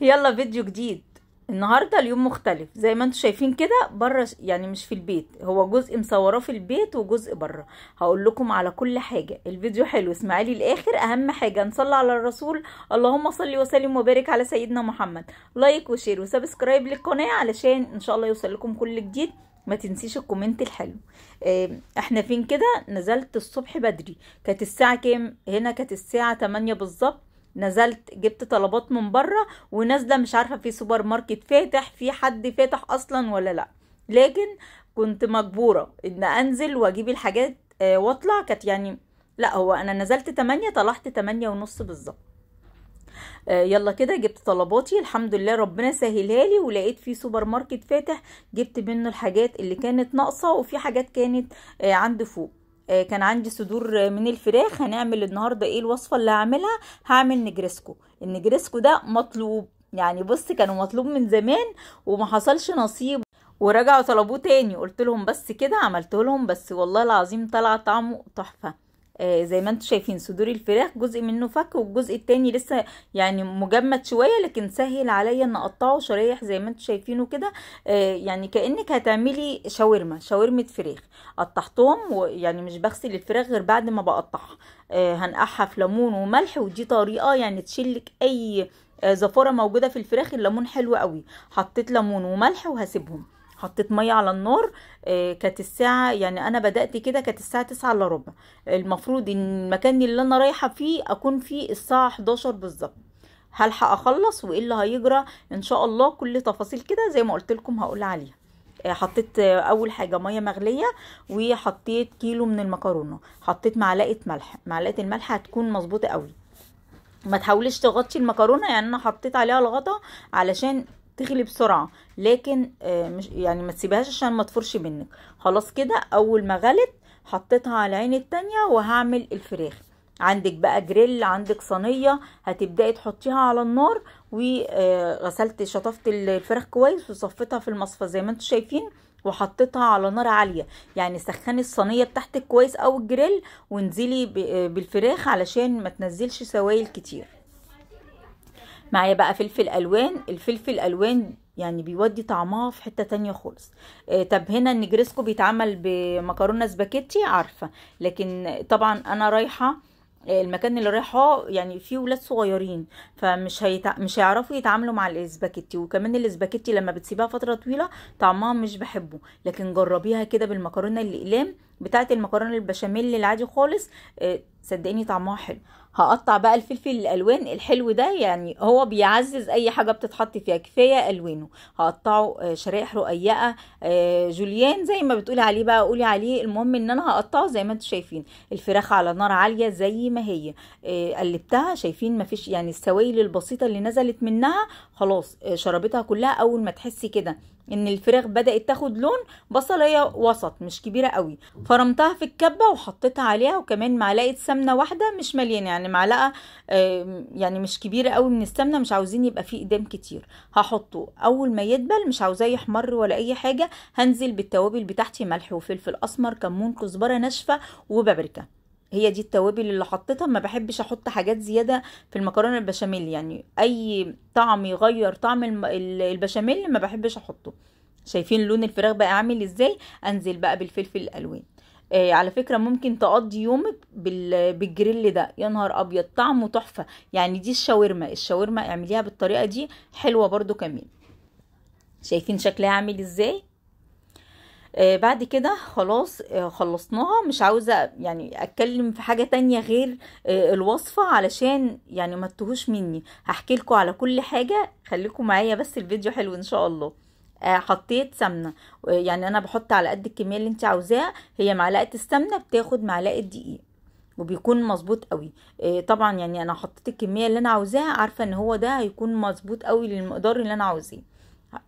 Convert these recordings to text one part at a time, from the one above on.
يلا فيديو جديد. النهارده اليوم مختلف زي ما انتم شايفين كده بره، يعني مش في البيت، هو جزء مصوراه في البيت وجزء بره. هقول لكم على كل حاجه. الفيديو حلو، اسمعي لي الاخر. اهم حاجه نصلي على الرسول، اللهم صل وسلم وبارك على سيدنا محمد. لايك وشير وسبسكرايب للقناه علشان ان شاء الله يوصل لكم كل جديد. ما تنسيش الكومنت الحلو. احنا فين كده؟ نزلت الصبح بدري. كانت الساعه كام هنا؟ كانت الساعه 8 بالظبط. نزلت جبت طلبات من بره، ونازله مش عارفه في سوبر ماركت فاتح، في حد فاتح اصلا ولا لا. لكن كنت مجبوره ان انزل واجيب الحاجات واطلع. كانت يعني لا، هو انا نزلت 8 طلعت 8 ونص بالظبط. يلا كده جبت طلباتي الحمد لله، ربنا سهلها لي، ولقيت في سوبر ماركت فاتح. جبت منه الحاجات اللي كانت ناقصه، وفي حاجات كانت عندي فوق. كان عندي صدور من الفراخ. هنعمل النهارده ايه الوصفه اللي هعملها؟ هعمل نجرسكو. النجرسكو ده مطلوب، يعني بص كانوا مطلوب من زمان وما حصلش نصيب، ورجعوا طلبوه تاني. قلت لهم بس كده، عملته لهم، بس والله العظيم طلع طعمه تحفه. زي ما انتم شايفين صدور الفراخ جزء منه فك والجزء التاني لسه يعني مجمد شويه، لكن سهل عليا ان اقطعه شرايح زي ما انتم شايفينه كده. يعني كانك هتعملي شاورمه فراخ. قطعتهم، ويعني مش بغسل الفراخ غير بعد ما بقطعها. هنقعها في ليمون وملح، ودي طريقه يعني تشيلك اي زفاره موجوده في الفراخ. الليمون حلو قوي. حطيت ليمون وملح وهسيبهم. حطيت ميه على النار. كانت الساعه، يعني انا بدات كده كانت الساعه 9 الا ربع. المفروض ان المكان اللي انا رايحه فيه اكون فيه الساعه 11 بالظبط. هلحق اخلص وايه اللي هيجرى ان شاء الله. كل تفاصيل كده زي ما قلت لكم هقول عليها. حطيت اول حاجه ميه مغليه، وحطيت كيلو من المكرونه. حطيت معلقه ملح. معلقه الملح هتكون مظبوطه قوي. ما تحاوليش تغطي المكرونه، يعني انا حطيت عليها الغطا علشان تغلي بسرعه، لكن مش يعني ما تسيبهاش عشان ما تفرش منك. خلاص كده اول ما غلت حطيتها على العين التانية، وهعمل الفراخ. عندك بقى جريل، عندك صينيه، هتبداي تحطيها على النار. وغسلت شطفت الفراخ كويس وصفيتها في المصفى زي ما انتم شايفين، وحطيتها على نار عاليه. يعني سخني الصينيه بتاعتك كويس او الجريل، وانزلي بالفراخ علشان ما تنزلش سوائل كتير. معايا بقى فلفل الوان. الفلفل الالوان يعني بيودي طعمها في حتة تانية خالص. طب هنا النجرسكو بيتعمل بمكرونة سباكيتي، عارفة، لكن طبعا انا رايحة المكان اللي رايحاه يعني فيه ولاد صغيرين، فمش مش هيعرفوا يتعاملوا مع الاسباجيتي. وكمان الاسباجيتي لما بتسيبها فتره طويله طعمها مش بحبه. لكن جربيها كده بالمكرونه الاقلام بتاعه المكرونه البشاميل العادي خالص. صدقيني طعمها حلو. هقطع بقى الفلفل الالوان الحلو ده، يعني هو بيعزز اي حاجه بتتحط فيها، كفايه الوانه. هقطعه شرائح رقيقه، جوليان زي ما بتقولي عليه بقى قولي عليه. المهم ان انا هقطعه زي ما انتم شايفين. الفراخ على نار عاليه زي ما هي. قلبتها، شايفين مفيش يعني السوائل البسيطه اللي نزلت منها خلاص شربتها كلها. اول ما تحسي كده ان الفراخ بدأت تاخد لون، بصلية وسط مش كبيرة قوي، فرمتها في الكبة وحطيتها عليها. وكمان معلقة سمنة واحدة مش مليانة، يعني معلقة يعني مش كبيرة قوي من السمنة، مش عاوزين يبقى فيه اقدام كتير. هحطه اول ما يدبل، مش عاوزاه يحمر ولا اي حاجة. هنزل بالتوابل بتاعتي، ملح وفلفل اسمر كمون كزبرة ناشفة وبابريكا. هي دي التوابل اللي حطيتها. ما بحبش احط حاجات زيادة في المكرونة البشاميل، يعني اي طعم يغير طعم البشاميل ما بحبش احطه. شايفين لون الفراخ بقى عامل ازاي؟ انزل بقى بالفلفل الالوان. على فكرة ممكن تقضي يومك بالجريل ده، يا نهار ابيض طعمه تحفة. يعني دي الشاورما اعمليها بالطريقة دي حلوة برضو كمان. شايفين شكلها عامل ازاي؟ بعد كده خلاص خلصناها. مش عاوزة يعني اتكلم في حاجة تانية غير الوصفة، علشان يعني ما تتوهوش مني. هحكي لكم على كل حاجة، خليكم معايا بس الفيديو حلو ان شاء الله. حطيت سمنة. يعني انا بحط على قد الكمية اللي انت عاوزاها. هي معلقة السمنة بتاخد معلقة دقيق، وبيكون مظبوط قوي. طبعا يعني انا حطيت الكمية اللي انا عاوزاها، عارفة ان هو ده هيكون مظبوط قوي للمقدار اللي انا عاوزاه.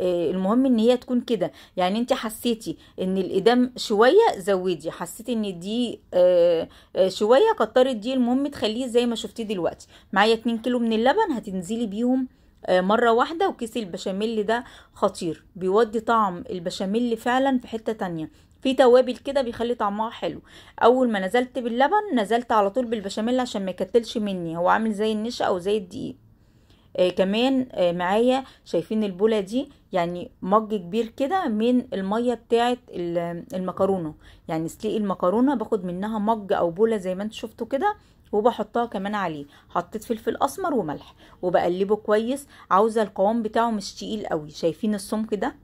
المهم ان هي تكون كده. يعني انت حسيتي ان الادام شويه زودي، حسيتي ان دي شويه كتري دي. المهم تخليه زي ما شفتيه دلوقتي. معايا 2 كيلو من اللبن هتنزلي بيهم مره واحده. وكيس البشاميل ده خطير، بيودي طعم البشاميل فعلا في حته تانية. في توابل كده بيخلي طعمها حلو. اول ما نزلت باللبن نزلت على طول بالبشاميل عشان ما يكتلش مني، هو عامل زي النشا او زي الدقيق. كمان معايا شايفين البولة دي يعني مج كبير كده من المية بتاعت المكرونة، يعني سليق المكرونة باخد منها مج او بولة زي ما انتوا شفتوا كده، وبحطها كمان عليه. حطيت فلفل اسمر وملح وبقلبه كويس. عاوزة القوام بتاعه مش تقيل قوي، شايفين السمك ده؟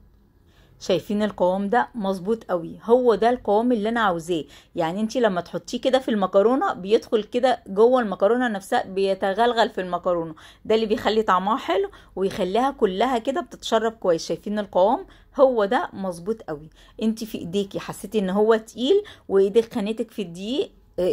شايفين القوام ده؟ مظبوط قوي، هو ده القوام اللي انا عاوزاه. يعني انتي لما تحطيه كده في المكرونه بيدخل كده جوه المكرونه نفسها، بيتغلغل في المكرونه، ده اللي بيخلي طعمها حلو ويخليها كلها كده بتتشرب كويس. شايفين القوام؟ هو ده مظبوط قوي. انتي في ايديكي حسيتي ان هو تقيل وايدك خانتك في الدقيق،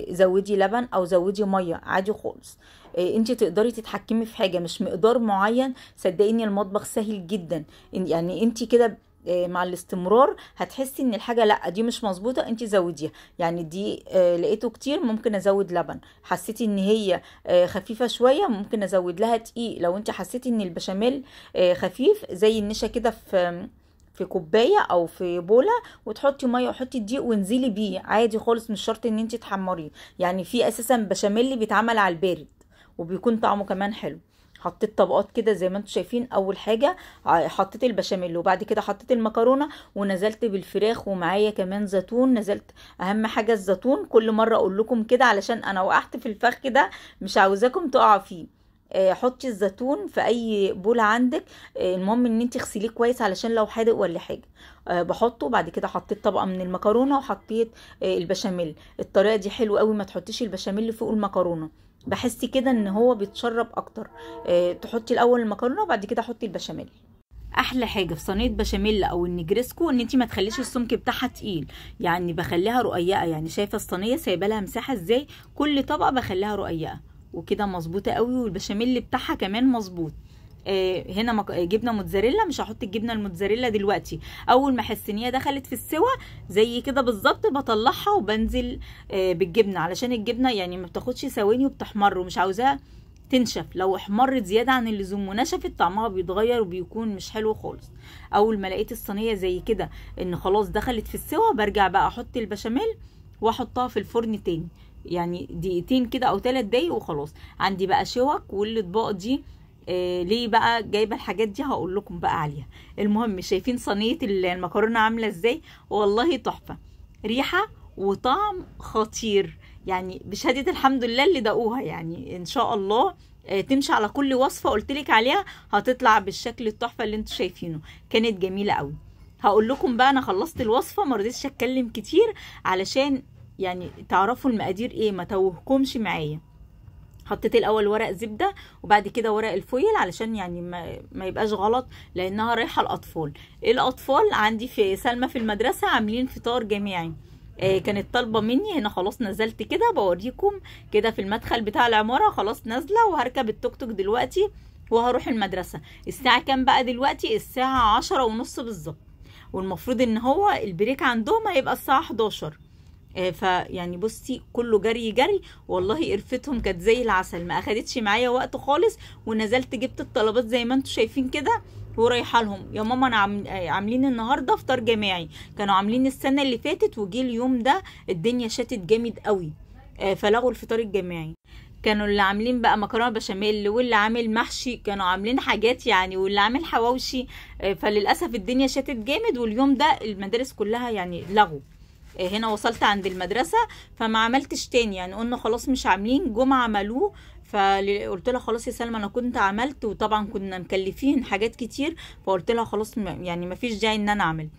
زودي لبن او زودي ميه عادي خالص. انت تقدري تتحكمي في حاجه، مش مقدار معين. صدقيني المطبخ سهل جدا، يعني انت كده مع الاستمرار هتحسي ان الحاجه لا دي مش مظبوطه، انت زوديها. يعني دي لقيته كتير ممكن ازود لبن، حسيتي ان هي خفيفه شويه ممكن ازود لها دقيق. لو انت حسيتي ان البشاميل خفيف زي النشا كده في كوبايه او في بوله، وتحطي ميه وحطي الدقيق وانزلي بيه عادي خالص، مش شرط ان انت تحمريه. يعني في اساسا بشاميل بيتعمل على البارد وبيكون طعمه كمان حلو. حطيت طبقات كده زي ما انتم شايفين. اول حاجه حطيت البشاميل، وبعد كده حطيت المكرونه، ونزلت بالفراخ، ومعايا كمان زيتون نزلت. اهم حاجه الزيتون، كل مره اقول لكم كده علشان انا وقعت في الفخ ده مش عاوزاكم تقعوا فيه. حطي الزيتون في اي بولة عندك، المهم ان انت اغسليه كويس علشان لو حادق ولا حاجه. بحطه. بعد كده حطيت طبقه من المكرونه وحطيت البشاميل. الطريقه دي حلوه قوي، ما تحطيش البشاميل فوق المكرونه، بحس كده ان هو بيتشرب اكتر. تحطي الاول المكرونه وبعد كده حطي البشاميل. احلى حاجه في صينيه بشاميل او النجريسكو ان انت ما تخليش السمك بتاعها تقيل، يعني بخليها رقيقه. يعني شايفه الصينيه سايبه لها مساحه ازاي، كل طبقه بخليها رقيقه وكده مظبوطه قوي، والبشاميل بتاعها كمان مظبوط. هنا جبنه موتزاريلا، مش هحط الجبنه الموتزاريلا دلوقتي. اول ما احس ان هي دخلت في السوا زي كده بالظبط بطلعها وبنزل بالجبنه، علشان الجبنه يعني ما بتاخدش ثواني وبتحمر، ومش عاوزاها تنشف. لو احمرت زياده عن اللزوم ونشفت طعمها بيتغير وبيكون مش حلو خالص. اول ما لقيت الصينيه زي كده ان خلاص دخلت في السوا، برجع بقى احط البشاميل واحطها في الفرن تاني، يعني دقيقتين كده او 3 دقايق وخلاص. عندي بقى شوك والاطباق دي. ليه بقى جايبه الحاجات دي هقول لكم بقى عليها. المهم شايفين صينيه المكرونه عامله ازاي؟ والله تحفه، ريحه وطعم خطير، يعني بشهاده الحمد لله اللي دقوها. يعني ان شاء الله تمشي على كل وصفه قلتلك عليها هتطلع بالشكل التحفه اللي انتوا شايفينه. كانت جميله قوي. هقول لكم بقى انا خلصت الوصفه، ما رضيتش اتكلم كتير علشان يعني تعرفوا المقادير ايه، ما توهكمش معايا. حطيت الاول ورق زبده وبعد كده ورق الفويل علشان يعني ما يبقاش غلط، لانها رايحه الاطفال. الاطفال عندي في سلمى في المدرسه عاملين فطار جماعي، كانت طالبه مني. هنا خلاص نزلت كده بوريكم كده في المدخل بتاع العماره، خلاص نازله وهركب التوك توك دلوقتي وهروح المدرسه. الساعه كام بقى دلوقتي؟ الساعه 10:30 بالظبط، والمفروض ان هو البريك عندهم هيبقى الساعه 11. فيعني بصي كله جري جري، والله قرفتهم كانت زي العسل، ما اخدتش معايا وقت خالص. ونزلت جبت الطلبات زي ما انتم شايفين كده ورايحه لهم. يا ماما انا عاملين النهارده فطار جماعي، كانوا عاملين السنه اللي فاتت وجي اليوم ده الدنيا شتت جامد قوي، فلغوا الفطار الجماعي. كانوا اللي عاملين بقى مكرونه بشاميل، واللي عامل محشي، كانوا عاملين حاجات يعني، واللي عامل حواوشي. فللاسف الدنيا شتت جامد، واليوم ده المدارس كلها يعني لغوا. هنا وصلت عند المدرسة فما عملتش تاني، يعني قلنا خلاص مش عاملين، جم عملوه. فقلت لها خلاص يا سلمى انا كنت عملت، وطبعا كنا مكلفين حاجات كتير، فقلت لها خلاص يعني ما فيش داعي ان انا اعمل.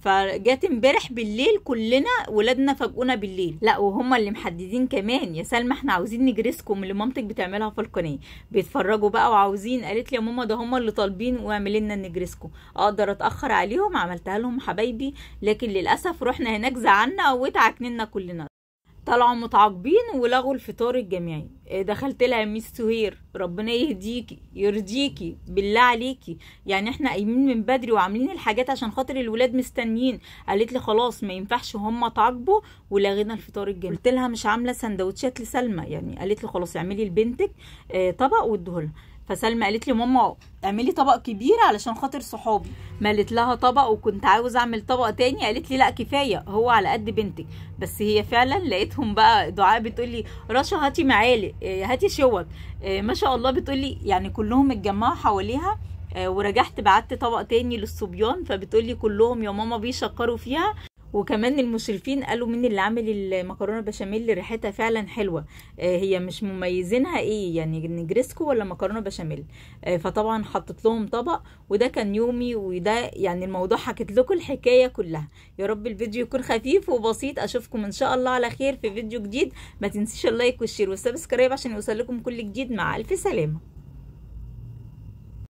فجات امبارح بالليل كلنا ولادنا فاجئونا بالليل، لا وهم اللي محددين كمان، يا سلمى احنا عاوزين نجرسكم اللي مامتك بتعملها في القناه. بيتفرجوا بقى وعاوزين. قالت لي يا ماما ده هم اللي طالبين واعملي لنا النجرسكو. اقدر اتاخر عليهم؟ عملتها لهم حبايبي، لكن للاسف رحنا هناك زعلنا واتعكننا كلنا. طلعوا متعاقبين ولغوا الفطار الجماعي. دخلت لها ميس سهير ربنا يهديكي يرضيكي بالله عليكي، يعني احنا قايمين من بدري وعاملين الحاجات عشان خاطر الولاد مستنيين. قالت لي خلاص ما ينفعش، هم تعاقبوا ولغينا الفطار الجماعي. قلت لها مش عامله سندوتشات لسلمى، يعني قالت لي خلاص اعملي لبنتك طبق واديهولها. فسلمى قالت لي ماما اعملي طبق كبير علشان خاطر صحابي. ملت لها طبق وكنت عاوز اعمل طبق تاني، قالت لي لا كفايه هو على قد بنتك. بس هي فعلا لقيتهم بقى دعاء بتقول لي رشا هاتي معالق، هاتي شوك، ما شاء الله بتقول لي يعني كلهم اتجمعوا حواليها. ورجعت بعت طبق تاني للصبيان، فبتقول لي كلهم يا ماما بيشكروا فيها. وكمان المشرفين قالوا مين اللي عامل المكرونه بشاميل، ريحتها فعلا حلوه. هي مش مميزينها ايه يعني نجرسكو ولا مكرونه بشاميل. فطبعا حطيت لهم طبق، وده كان يومي، وده يعني الموضوع حكيت لكم الحكايه كلها. يا رب الفيديو يكون خفيف وبسيط. اشوفكم ان شاء الله على خير في فيديو جديد. ما تنسيش اللايك والشير والسبسكرايب عشان يوصل لكم كل جديد. مع الف سلامه.